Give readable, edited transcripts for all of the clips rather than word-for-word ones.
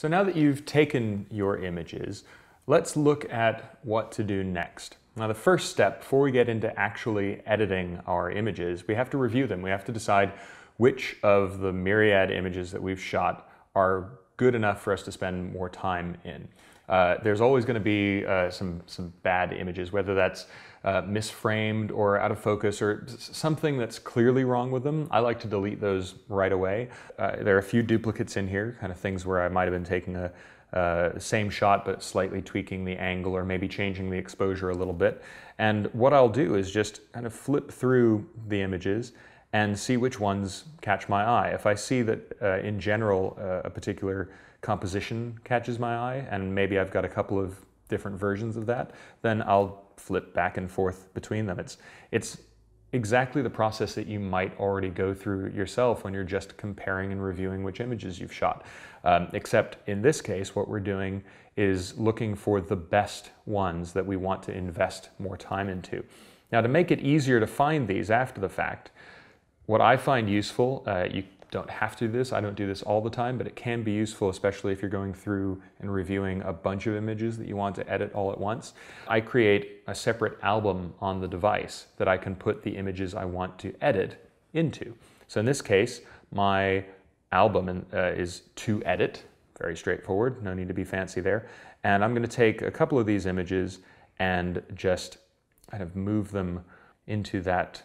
So now that you've taken your images, let's look at what to do next. Now the first step, before we get into actually editing our images, we have to review them. We have to decide which of the myriad images that we've shot are good enough for us to spend more time in. There's always going to be some bad images, whether that's misframed or out of focus or something that's clearly wrong with them. I like to delete those right away. There are a few duplicates in here, kind of things where I might have been taking a same shot but slightly tweaking the angle or maybe changing the exposure a little bit. And what I'll do is just kind of flip through the images and see which ones catch my eye. If I see that in general a particular composition catches my eye and maybe I've got a couple of different versions of that, then I'll flip back and forth between them. It's exactly the process that you might already go through yourself when you're just comparing and reviewing which images you've shot. Except in this case, what we're doing is looking for the best ones that we want to invest more time into. Now, to make it easier to find these after the fact, what I find useful, you don't have to do this, I don't do this all the time, but it can be useful, especially if you're going through and reviewing a bunch of images that you want to edit all at once. I create a separate album on the device that I can put the images I want to edit into. So in this case, my album is to edit, very straightforward, no need to be fancy there. And I'm going to take a couple of these images and just kind of move them into that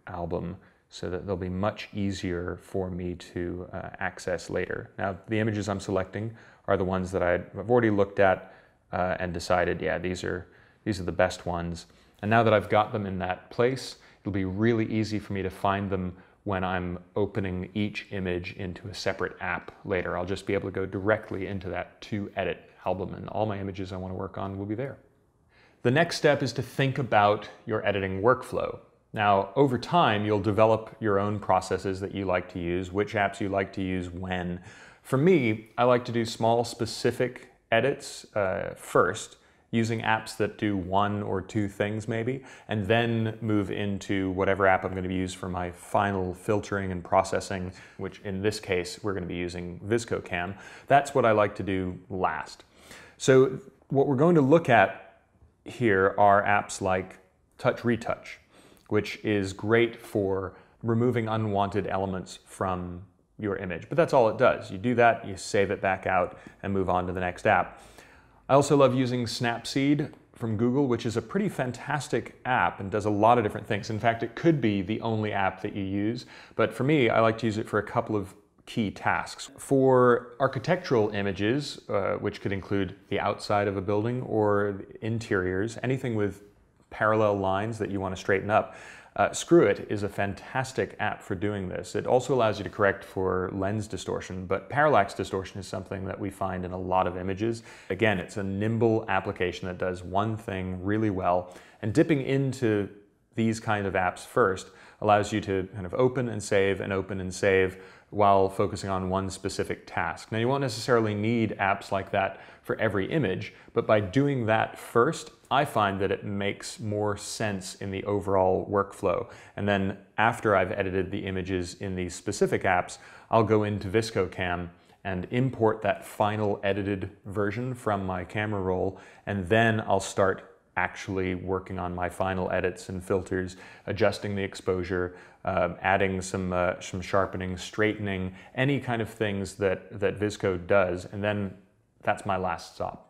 album so that they'll be much easier for me to access later. Now, the images I'm selecting are the ones that I've already looked at and decided, yeah, these are the best ones. And now that I've got them in that place, it'll be really easy for me to find them when I'm opening each image into a separate app later. I'll just be able to go directly into that to edit album and all my images I want to work on will be there. The next step is to think about your editing workflow. Now, over time, you'll develop your own processes that you like to use, which apps you like to use when. For me, I like to do small specific edits first, using apps that do one or two things maybe, and then move into whatever app I'm going to use for my final filtering and processing, which in this case, we're going to be using VSCO Cam. That's what I like to do last. So what we're going to look at here are apps like TouchRetouch, which is great for removing unwanted elements from your image. But that's all it does. You do that, you save it back out, and move on to the next app. I also love using Snapseed from Google, which is a pretty fantastic app and does a lot of different things. In fact, it could be the only app that you use, but for me, I like to use it for a couple of key tasks. For architectural images, which could include the outside of a building or interiors, anything with parallel lines that you want to straighten up, SKRWT is a fantastic app for doing this. It also allows you to correct for lens distortion, but parallax distortion is something that we find in a lot of images. Again, it's a nimble application that does one thing really well, and dipping into these kind of apps first allows you to kind of open and save while focusing on one specific task. Now, you won't necessarily need apps like that for every image, but by doing that first, I find that it makes more sense in the overall workflow. And then after I've edited the images in these specific apps, I'll go into VSCO Cam and import that final edited version from my camera roll, and then I'll start actually working on my final edits and filters, adjusting the exposure, adding some sharpening, straightening, any kind of things that VSCO does, and then that's my last stop.